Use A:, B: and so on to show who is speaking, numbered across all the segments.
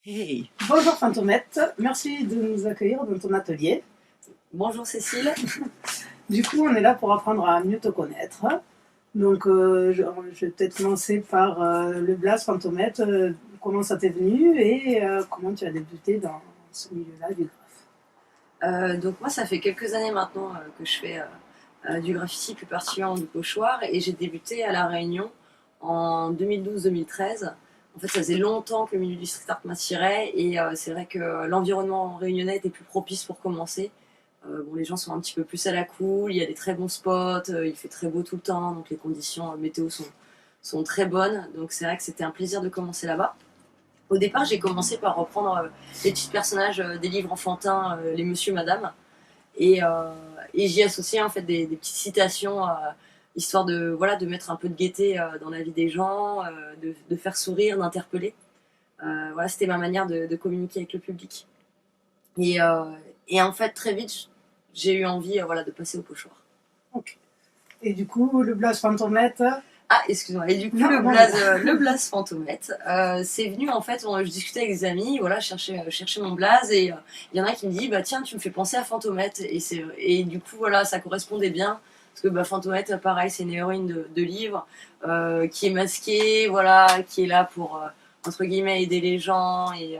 A: Hey,
B: Bonjour Fantomette, merci de nous accueillir dans ton atelier.
A: bonjour Cécile.
B: Du coup, on est là pour apprendre à mieux te connaître. Donc, je vais peut-être commencer par le blaze Fantomette. Comment ça t'est venu et comment tu as débuté dans ce milieu-là du graphe.
A: Donc moi, ça fait quelques années maintenant que je fais du graffiti, plus particulièrement du pochoir, et j'ai débuté à La Réunion en 2012-2013. En fait, ça faisait longtemps que le milieu du street art m'attirait, et c'est vrai que l'environnement réunionnais était plus propice pour commencer. Bon, les gens sont un petit peu plus à la cool, il y a des très bons spots, il fait très beau tout le temps, donc les conditions météo sont très bonnes. Donc c'est vrai que c'était un plaisir de commencer là-bas. Au départ, j'ai commencé par reprendre les petits personnages des livres enfantins, les Monsieur, Madame, et, euh, et j'y associais en fait des petites citations, histoire de mettre un peu de gaieté dans la vie des gens, de faire sourire, d'interpeller. Voilà, c'était ma manière de communiquer avec le public. Et, euh, et en fait, très vite, j'ai eu envie de passer au pochoir.
B: Ok. Et du coup, le blaze Fantomette.
A: Ah, excuse-moi. Et du coup,
B: Non, non.
A: le blaze Fantomette, c'est venu en fait. Je discutais avec des amis, voilà, je cherchais mon blaze et il y en a qui me dit, bah tiens, tu me fais penser à Fantomette et du coup voilà, ça correspondait bien parce que bah, Fantomette, pareil, c'est une héroïne de livre qui est masquée, voilà, qui est là pour entre guillemets aider les gens et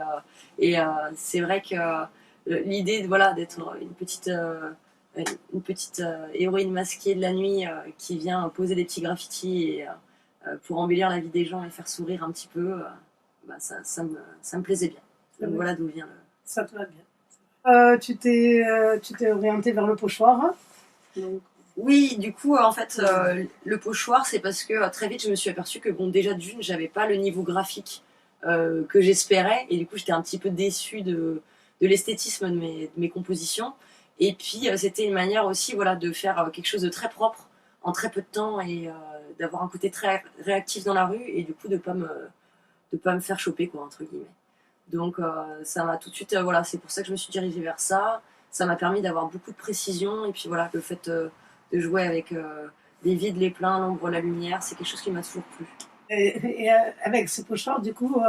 A: c'est vrai que l'idée, voilà, d'être une petite héroïne masquée de la nuit qui vient poser des petits graffitis et pour embellir la vie des gens et faire sourire un petit peu, bah, ça me plaisait bien. Donc voilà d'où vient le...
B: Ça te va bien. Tu t'es orienté vers le pochoir. Donc,
A: Oui, du coup, en fait, le pochoir, c'est parce que très vite, je me suis aperçue que, bon, déjà d'une, j'avais pas le niveau graphique que j'espérais, et du coup, j'étais un petit peu déçue de l'esthétisme de mes compositions. Et puis, c'était une manière aussi, voilà, de faire quelque chose de très propre en très peu de temps et d'avoir un côté très réactif dans la rue, et du coup, de pas me faire choper, quoi, entre guillemets. Donc, ça m'a tout de suite, voilà, c'est pour ça que je me suis dirigée vers ça. Ça m'a permis d'avoir beaucoup de précision, et puis voilà, le fait de jouer avec les vides, les pleins, l'ombre, la lumière, c'est quelque chose qui m'a toujours plu.
B: et avec ce pochoir, du coup,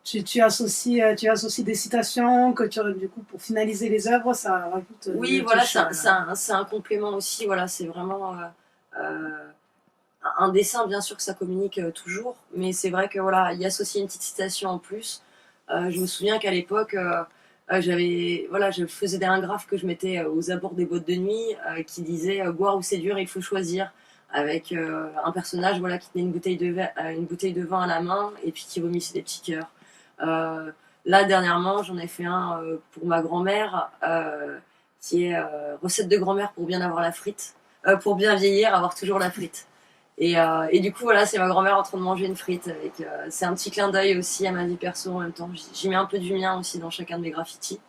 B: tu associes des citations du coup, pour finaliser les œuvres, ça rajoute
A: Oui,
B: une
A: voilà,
B: touche.
A: c'est un complément aussi, voilà, c'est vraiment un dessin, bien sûr que ça communique toujours, mais c'est vrai que voilà, y associer une petite citation en plus. Je me souviens qu'à l'époque, voilà, je faisais un graphe que je mettais aux abords des boîtes de nuit qui disait boire ou séduire, il faut choisir, avec un personnage voilà, qui tenait une bouteille de vin à la main et puis qui vomissait des petits cœurs. Euh, Là, dernièrement, j'en ai fait un pour ma grand-mère qui est recette de grand-mère pour bien avoir la frite, pour bien vieillir, avoir toujours la frite. Et du coup, voilà, c'est ma grand-mère en train de manger une frite. C'est un petit clin d'œil aussi à ma vie perso en même temps. J'y mets un peu du mien aussi dans chacun de mes graffitis.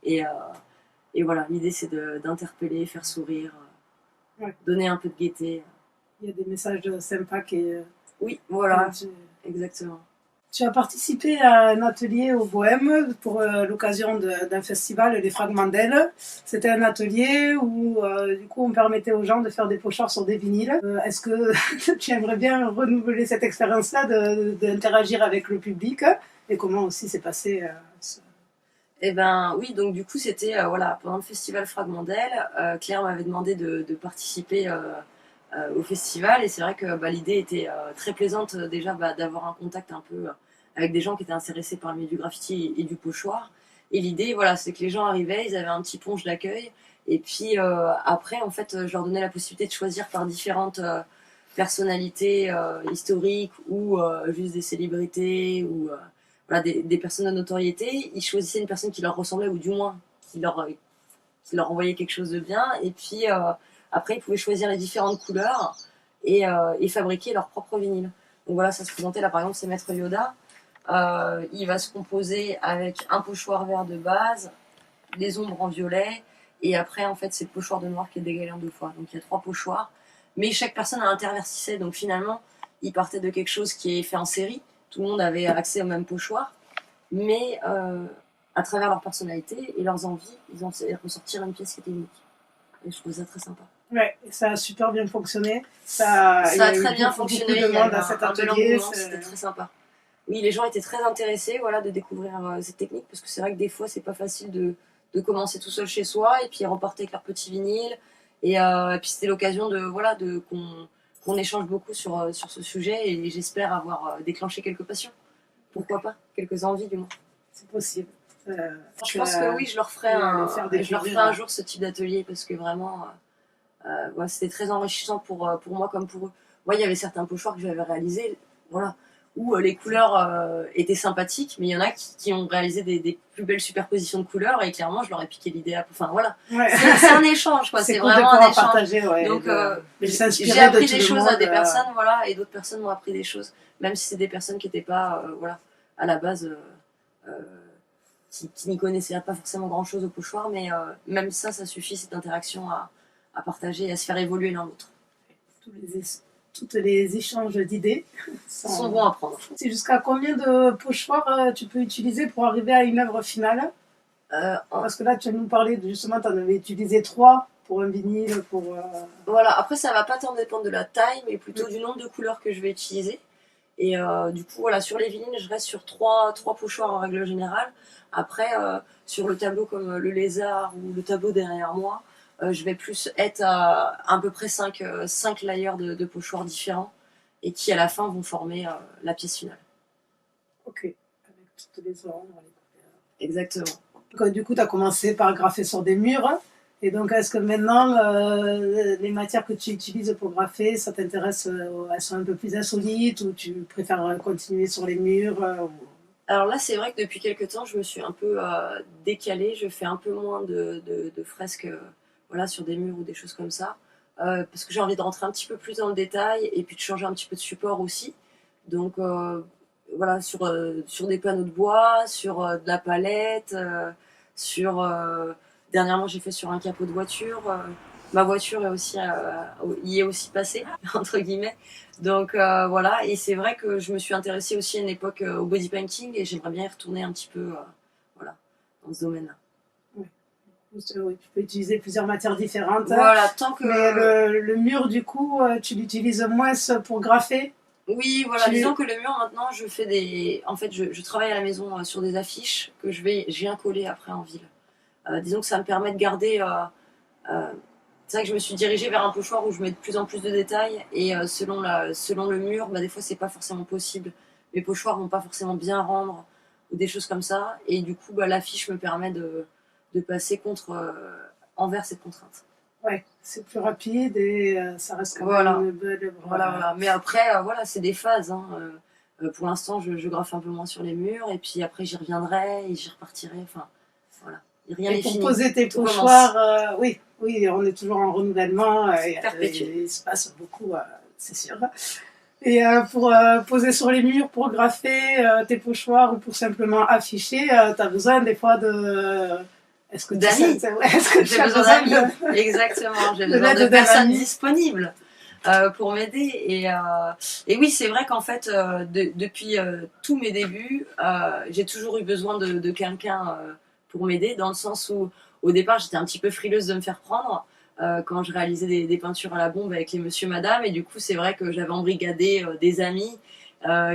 A: Et, euh, et voilà, l'idée c'est d'interpeller, faire sourire,
B: Ouais.
A: donner un peu de gaieté.
B: Il y a des messages sympas qui.
A: Oui, voilà,
B: tu,
A: exactement.
B: tu as participé à un atelier au Bohème pour l'occasion d'un festival, les Fragments d'Elle. C'était un atelier où, du coup, on permettait aux gens de faire des pochards sur des vinyles. Est-ce que tu aimerais bien renouveler cette expérience-là d'interagir avec le public et comment aussi s'est passé
A: Et ben oui, donc du coup c'était voilà, pendant le festival Fragment d'elle, Claire m'avait demandé de participer au festival et c'est vrai que bah, l'idée était très plaisante déjà bah, d'avoir un contact un peu avec des gens qui étaient intéressés par le milieu du graffiti et du pochoir. Et l'idée voilà, c'est que les gens arrivaient, ils avaient un petit punch d'accueil et puis après en fait je leur donnais la possibilité de choisir par différentes personnalités historiques ou juste des célébrités ou voilà, des personnes de notoriété. Ils choisissaient une personne qui leur ressemblait ou du moins qui leur envoyait quelque chose de bien. Et puis après, ils pouvaient choisir les différentes couleurs et fabriquer leur propre vinyle. Donc voilà, ça se présentait là par exemple, c'est Maître Yoda. Il va se composer avec un pochoir vert de base, des ombres en violet, et après en fait c'est le pochoir de noir qui est dégalé en deux fois. Donc il y a trois pochoirs, mais chaque personne a intervertissait. Donc finalement, il partait de quelque chose qui est fait en série. Tout le monde avait accès au même pochoir, mais à travers leur personnalité et leurs envies, ils ont essayé de ressortir une pièce qui était unique. Et je trouve ça très sympa.
B: Ouais, ça a super bien fonctionné. Il
A: Ça
B: y
A: a
B: a eu
A: très bien
B: beaucoup
A: fonctionné,
B: de
A: il y a eu
B: monde à cet
A: un bel
B: atelier.
A: engouement, c'était très sympa. oui, les gens étaient très intéressés, voilà, de découvrir cette technique, parce que c'est vrai que des fois, c'est pas facile de commencer tout seul chez soi, et puis ils repartaient avec leur petit vinyle, et puis c'était l'occasion de, voilà, qu'on échange beaucoup sur ce sujet, et j'espère avoir déclenché quelques passions. Pourquoi pas? Quelques envies, du moins.
B: C'est possible.
A: Je pense que oui, je leur ferai un jour ce type d'atelier, parce que vraiment, ouais, c'était très enrichissant pour moi comme pour eux. Moi, il y avait certains pochoirs que j'avais réalisés, voilà, où les couleurs étaient sympathiques, mais il y en a qui ont réalisé des plus belles superpositions de couleurs, et clairement, je leur ai piqué l'idée. Enfin, voilà.
B: Ouais.
A: C'est un échange, quoi. C'est vraiment un échange.
B: Partager, ouais,
A: donc, j'ai appris des choses à des personnes, voilà, et d'autres personnes m'ont appris des choses, même si c'est des personnes qui n'étaient pas, voilà, à la base, qui n'y connaissaient pas forcément grand-chose au pochoir, mais même ça suffit, cette interaction à partager et à se faire évoluer l'un l'autre.
B: Tous les échanges d'idées
A: sont bons à prendre.
B: C'est jusqu'à combien de pochoirs tu peux utiliser pour arriver à une œuvre finale? Parce que là, tu nous parlais justement, tu en avais utilisé 3 pour un vinyle, pour...
A: Voilà, après ça va pas tant dépendre de la taille, mais plutôt du nombre de couleurs que je vais utiliser. Et du coup, voilà, sur les vinyles, je reste sur 3 pochoirs en règle générale. Après, sur le tableau comme le lézard ou le tableau derrière moi, je vais plus être à peu près 5 layers de pochoirs différents, et qui à la fin vont former la pièce finale.
B: Ok, avec toutes les ombres, les couleurs.
A: Exactement.
B: Donc, du coup, tu as commencé par graffer sur des murs. Et donc, est-ce que maintenant, les matières que tu utilises pour graffer, ça t'intéresse, elles sont un peu plus insolites, ou tu préfères continuer sur les murs
A: Alors là, c'est vrai que depuis quelques temps, je me suis un peu décalée. Je fais un peu moins de fresques voilà, sur des murs ou des choses comme ça. Parce que j'ai envie de rentrer un petit peu plus dans le détail, et puis de changer un petit peu de support aussi. Donc voilà, sur des panneaux de bois, sur de la palette, dernièrement j'ai fait sur un capot de voiture. Ma voiture y est aussi passée, entre guillemets. Donc voilà, et c'est vrai que je me suis intéressée aussi à une époque au body painting, et j'aimerais bien y retourner un petit peu voilà, dans ce domaine-là.
B: Oui, tu peux utiliser plusieurs matières différentes.
A: Voilà, tant que...
B: Mais le mur, du coup, tu l'utilises moins pour graffer?
A: Oui, voilà, disons que le mur, maintenant, je fais des... En fait, je travaille à la maison sur des affiches que je viens coller après en ville. Disons que ça me permet de garder... c'est vrai que je me suis dirigée vers un pochoir où je mets de plus en plus de détails, et selon le mur, bah, des fois, c'est pas forcément possible. Mes pochoirs vont pas forcément bien rendre, ou des choses comme ça, et du coup, bah, l'affiche me permet de passer envers cette contrainte.
B: Ouais, c'est plus rapide, et ça reste quand
A: voilà.
B: même une belle...
A: Voilà. Mais après, voilà, c'est des phases. Hein. Pour l'instant, je graffe un peu moins sur les murs, et puis après, j'y reviendrai et j'y repartirai. Enfin, voilà. Rien n'est fini.
B: Pour poser tes pochoirs, oui, on est toujours en renouvellement. Il se passe beaucoup, c'est sûr. Et pour poser sur les murs, pour graffer tes pochoirs, ou pour simplement afficher, tu as besoin des fois de...
A: Est-ce que j'ai besoin d'amis? Exactement, j'ai besoin de personnes disponibles pour m'aider. Et oui, c'est vrai qu'en fait, depuis tous mes débuts, j'ai toujours eu besoin de quelqu'un pour m'aider, dans le sens où, au départ, j'étais un petit peu frileuse de me faire prendre quand je réalisais des peintures à la bombe avec les monsieur, madame. Et du coup, c'est vrai que j'avais embrigadé des amis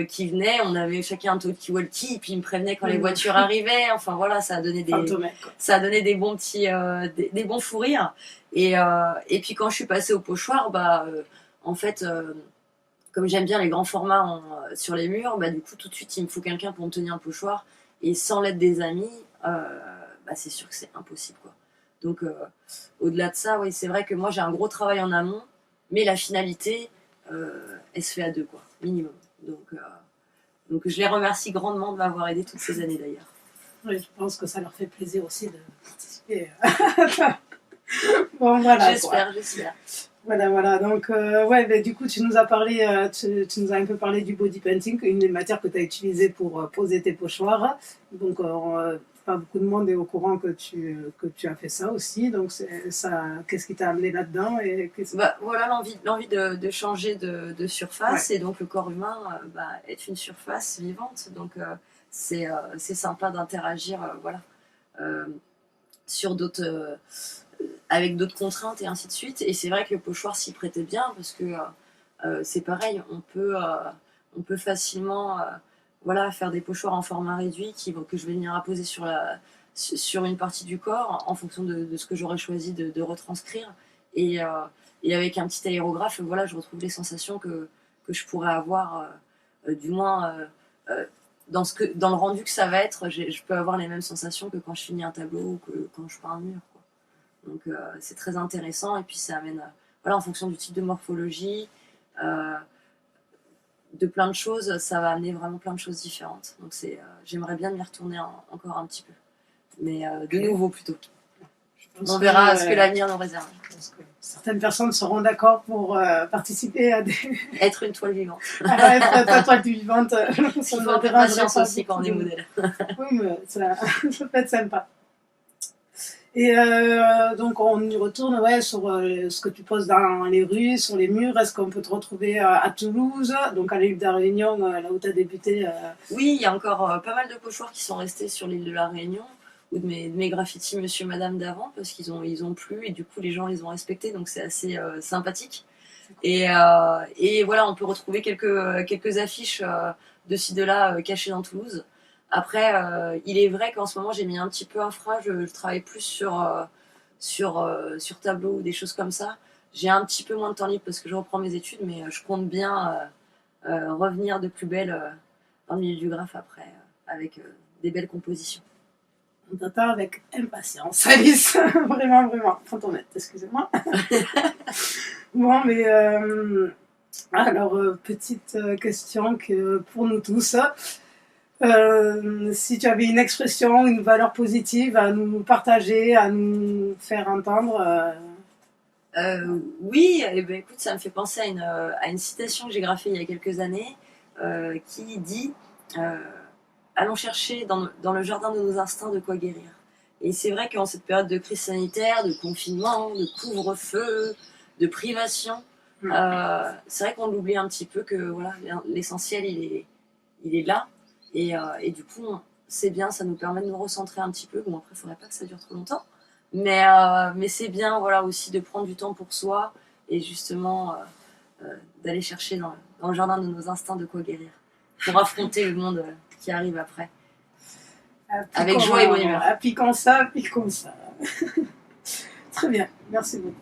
A: qui venaient, on avait chacun un talkie-walkie, et puis ils me prévenaient quand les voitures arrivaient. Enfin voilà, ça a donné des bons petits, des bons fous rires. Et puis quand je suis passée au pochoir, bah en fait, comme j'aime bien les grands formats sur les murs, bah du coup tout de suite il me faut quelqu'un pour me tenir un pochoir, et sans l'aide des amis, bah c'est sûr que c'est impossible, quoi. Donc au-delà de ça, oui, c'est vrai que moi j'ai un gros travail en amont, mais la finalité, elle se fait à deux, quoi, minimum. Donc je les remercie grandement de m'avoir aidé toutes ces années, d'ailleurs.
B: Oui, je pense que ça leur fait plaisir aussi de participer. Bon, voilà.
A: J'espère.
B: Voilà. Donc, du coup, tu nous as parlé, tu nous as un peu parlé du body painting, une des matières que tu as utilisées pour poser tes pochoirs. Donc, pas beaucoup de monde est au courant que tu as fait ça aussi. Donc, qu'est-ce qui t'a amené là-dedans,
A: voilà, l'envie de changer de surface, et donc le corps humain est une surface vivante. Donc, c'est sympa d'interagir, sur d'autres... avec d'autres contraintes, et ainsi de suite. Et c'est vrai que le pochoir s'y prêtait bien, parce que c'est pareil, on peut facilement voilà, faire des pochoirs en format réduit que je vais venir apposer sur une partie du corps en fonction de ce que j'aurais choisi de retranscrire. Et, euh, et avec un petit aérographe, voilà, je retrouve les sensations que je pourrais avoir, du moins dans le rendu que ça va être, je peux avoir les mêmes sensations que quand je finis un tableau ou que quand je peins un mur, quoi. Donc c'est très intéressant et puis ça amène, voilà, en fonction du type de morphologie, euh, de plein de choses, ça va amener vraiment plein de choses différentes. Donc j'aimerais bien m'y retourner encore un petit peu, mais de nouveau plutôt. On verra ce que l'avenir nous réserve.
B: Je pense que certaines personnes seront d'accord pour participer à des...
A: Être une toile vivante.
B: être une toile vivante.
A: Il faut un peu de patience aussi quand on est modèle.
B: Oui, mais ça peut être sympa. Et donc on y retourne sur ce que tu poses dans les rues, sur les murs. Est-ce qu'on peut te retrouver à Toulouse, donc à l'île de la Réunion, là où tu as débuté
A: Oui, il y a encore pas mal de pochoirs qui sont restés sur l'île de la Réunion, ou de mes graffitis Monsieur Madame d'avant, parce qu'ils ont plu et du coup les gens les ont respectés, donc c'est assez sympathique. Et voilà, on peut retrouver quelques affiches de ci de là cachées dans Toulouse. Après, il est vrai qu'en ce moment j'ai mis un petit peu infra, je travaille plus sur tableau ou des choses comme ça. J'ai un petit peu moins de temps libre parce que je reprends mes études, mais je compte bien revenir de plus belle dans le milieu du graphe après, avec des belles compositions.
B: On t'attend avec impatience, Alice. Vraiment, vraiment. Fantomette, excusez-moi. Bon, mais alors, petite question pour nous tous. Si tu avais une expression, une valeur positive à nous partager, à nous faire entendre.
A: Oui, eh ben, écoute, ça me fait penser à une citation que j'ai graphée il y a quelques années qui dit allons chercher dans le jardin de nos instincts de quoi guérir. Et c'est vrai qu'en cette période de crise sanitaire, de confinement, de couvre-feu, de privation, c'est vrai qu'on l'oublie un petit peu que voilà, l'essentiel il est là. Et du coup, c'est bien, ça nous permet de nous recentrer un petit peu. Bon, après, il ne faudrait pas que ça dure trop longtemps. Mais c'est bien, voilà, aussi de prendre du temps pour soi et justement d'aller chercher dans le jardin de nos instincts de quoi guérir pour affronter le monde qui arrive après. Avec joie et bonne humeur.
B: Appliquons ça. Très bien, merci beaucoup.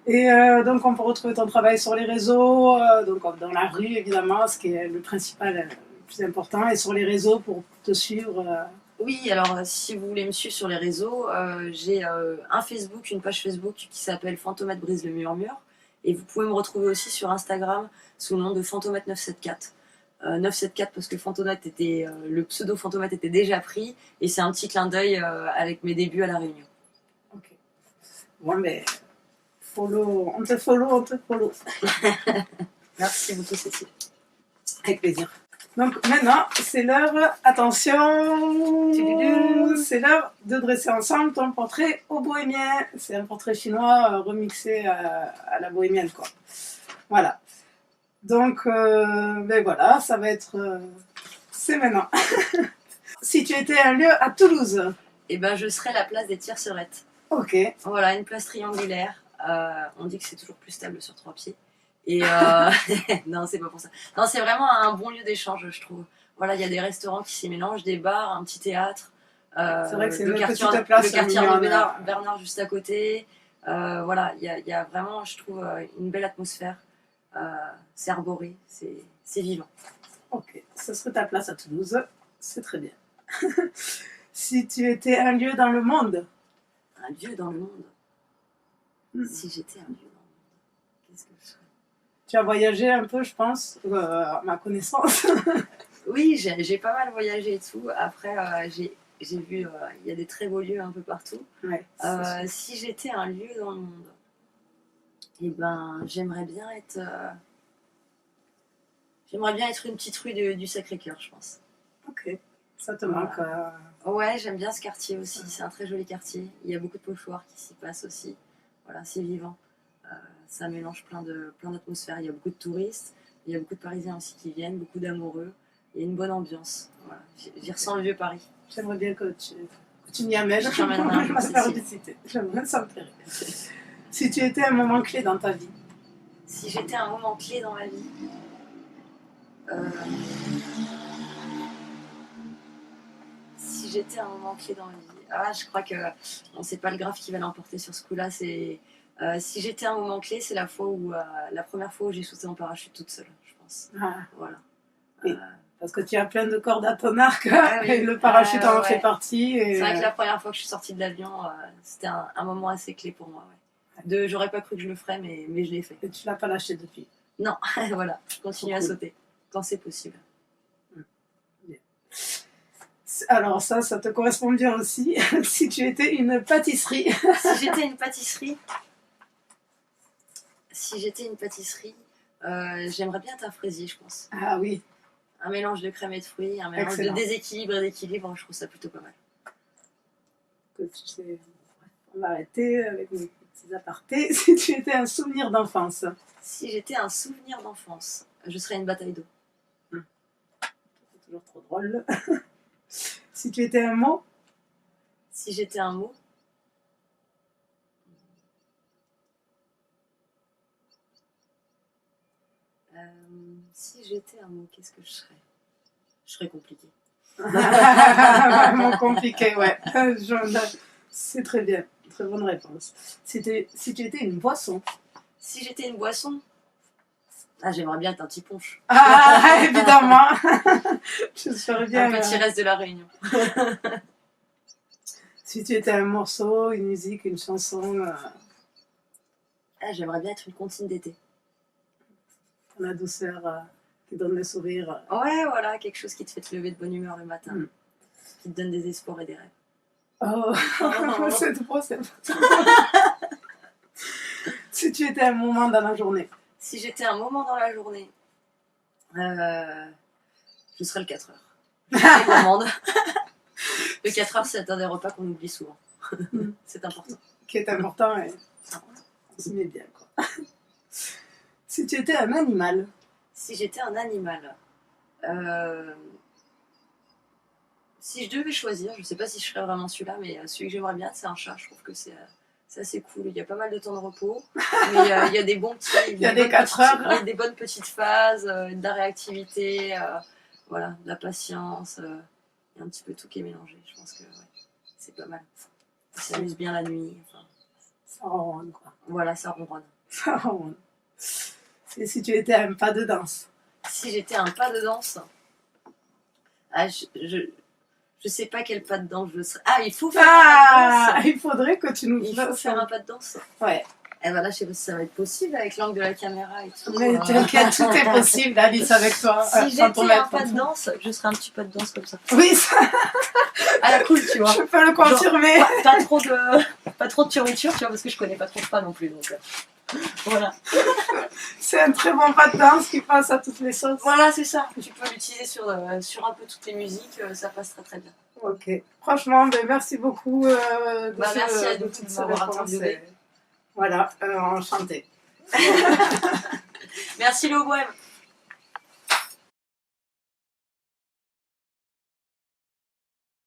B: Et donc on peut retrouver ton travail sur les réseaux, donc dans la rue évidemment, ce qui est le principal, le plus important, et sur les réseaux pour te suivre.
A: Oui, alors si vous voulez me suivre sur les réseaux, j'ai un Facebook, une page Facebook qui s'appelle Fantomette brise le murmure. Et vous pouvez me retrouver aussi sur Instagram sous le nom de Fantomette 974. 974 parce que Fantomette était, le pseudo Fantomette était déjà pris. Et c'est un petit clin d'œil avec mes débuts à La Réunion.
B: Ok. Bon, mais on te follow.
A: Merci beaucoup, Cécile.
B: Avec plaisir. Donc maintenant, c'est l'heure, attention, c'est l'heure de dresser ensemble ton portrait au bohémien. C'est un portrait chinois remixé à la bohémienne, quoi. Voilà. Donc, ben voilà, ça va être... c'est maintenant. Si tu étais un lieu à Toulouse.
A: Eh ben, je serais la place des Tiercerettes.
B: Ok.
A: Voilà, une place triangulaire. On dit que c'est toujours plus stable sur 3 pieds. Et non, c'est pas pour ça. Non, c'est vraiment un bon lieu d'échange, je trouve. Voilà, il y a des restaurants qui s'y mélangent, des bars, un petit théâtre.
B: C'est vrai que c'est
A: le quartier Arnaud Bernard juste à côté. Voilà, il y a vraiment, je trouve, une belle atmosphère. C'est arboré, c'est vivant.
B: Ok, ce serait ta place à Toulouse. C'est très bien. Si tu étais un lieu dans le monde.
A: Un lieu dans le monde. Si j'étais un lieu dans le monde, qu'est-ce que je serais?
B: Tu as voyagé un peu, je pense, à ma connaissance.
A: Oui, j'ai pas mal voyagé et tout. Après, j'ai vu, il y a des très beaux lieux un peu partout.
B: Ouais,
A: si j'étais un lieu dans le monde, eh ben, j'aimerais bien être une petite rue du Sacré-Cœur, je pense.
B: Ok, ça te manque.
A: Ouais, j'aime bien ce quartier aussi. C'est un très joli quartier. Il y a beaucoup de pochoirs qui s'y passent aussi. Voilà, c'est vivant. Ça mélange plein d'atmosphères. Il y a beaucoup de touristes, il y a beaucoup de Parisiens aussi qui viennent, beaucoup d'amoureux. Il y a une bonne ambiance. Voilà. J'y ressens le vieux Paris.
B: J'aimerais bien que tu m'y amènes.
A: Je t'emmènerai un jour,
B: visiter. J'aimerais, ça me plairait. Si tu étais un moment clé dans ta vie.
A: Si j'étais un moment clé dans ma vie, j'étais à un moment clé dans ma vie. Ah, je crois que bon, c'est pas le graphe qui va l'emporter sur ce coup-là. C'est si j'étais à un moment clé, c'est la première fois où j'ai sauté en parachute toute seule, je pense.
B: Ah,
A: Voilà.
B: oui. Parce que tu as plein de cordes à ton arc
A: Oui.
B: et le parachute en
A: ouais.
B: fait partie. Et...
A: C'est vrai que la première fois que je suis sortie de l'avion, c'était un moment assez clé pour moi. Ouais. J'aurais pas cru que je le ferais, mais je l'ai fait.
B: Et tu l'as pas lâché depuis.
A: Non, voilà, je continue à sauter quand c'est possible.
B: Bien. Alors ça te correspond bien aussi. Si tu étais une pâtisserie.
A: Si j'étais une pâtisserie, j'aimerais bien être un fraisier, je pense.
B: Ah oui.
A: Un mélange de crème et de fruits, un mélange de déséquilibre et d'équilibre, je trouve ça plutôt pas mal.
B: Que tu sais, on va arrêter avec mes petits apartés. Si tu étais un souvenir d'enfance.
A: Si j'étais un souvenir d'enfance, je serais une bataille d'eau.
B: C'est toujours trop drôle. Si tu étais un mot.
A: Si j'étais un mot. Si j'étais un mot, qu'est-ce que je serais? Je serais compliquée.
B: Vraiment compliqué, ouais. C'est très bien. Très bonne réponse. Si tu étais une boisson.
A: Si j'étais une boisson, j'aimerais bien être un petit punch.
B: Ah, évidemment. Je serais bien.
A: Un petit reste de la Réunion.
B: Si tu étais un morceau, une musique, une chanson.
A: J'aimerais bien être une comptine d'été.
B: La douceur qui donne le sourire.
A: Ouais, voilà, quelque chose qui te fait te lever de bonne humeur le matin. Qui te donne des espoirs et des rêves.
B: Oh, c'est trop, c'est Si tu étais un moment dans la journée.
A: Si j'étais un moment dans la journée, je serais le 4 heures. Je suis gourmande. Le 4 heures, c'est un des repas qu'on oublie souvent. C'est important.
B: Qui est important et on s'y met bien, quoi. Si tu étais un animal.
A: Si j'étais un animal. Si je devais choisir, je ne sais pas si je serais vraiment celui-là, mais celui que j'aimerais bien, c'est un chat. Je trouve que c'est assez cool. Il y a pas mal de temps de repos, mais il y a des bons petits.
B: Il y a des 4 heures.
A: Il y a des bonnes petites phases, de la réactivité, voilà, de la patience. Il y a un petit peu tout qui est mélangé. Je pense que c'est pas mal. Ça s'amuse bien la nuit. Enfin,
B: ça ronronne, quoi.
A: Voilà, ça ronronne.
B: Ça ronronne. Et si tu étais un pas de danse.
A: Si j'étais un pas de danse, je sais pas quel pas de danse je serais. Il faut faire un pas de danse.
B: Il faudrait que tu nous
A: Il faut faire un pas de danse.
B: Ouais.
A: Et ben là, je sais pas si ça va être possible avec l'angle de la caméra et tout.
B: Mais t'inquiète, tout est possible, Alice, avec toi.
A: Si j'étais un pas de danse, je serais un petit pas de danse comme ça.
B: Oui, ça.
A: À la cool, tu vois.
B: Je peux le confirmer.
A: Genre, pas trop de fioriture, tu vois, parce que je connais pas trop de pas non plus. Donc, voilà.
B: C'est un très bon pas de danse qui passe à toutes les sauces.
A: Voilà, c'est ça. Tu peux l'utiliser sur un peu toutes les musiques, ça passe très très bien.
B: Ok. Franchement, merci beaucoup.
A: Merci à vous
B: de
A: m'avoir interviewé.
B: Voilà, enchanté.
A: Merci le Bohème.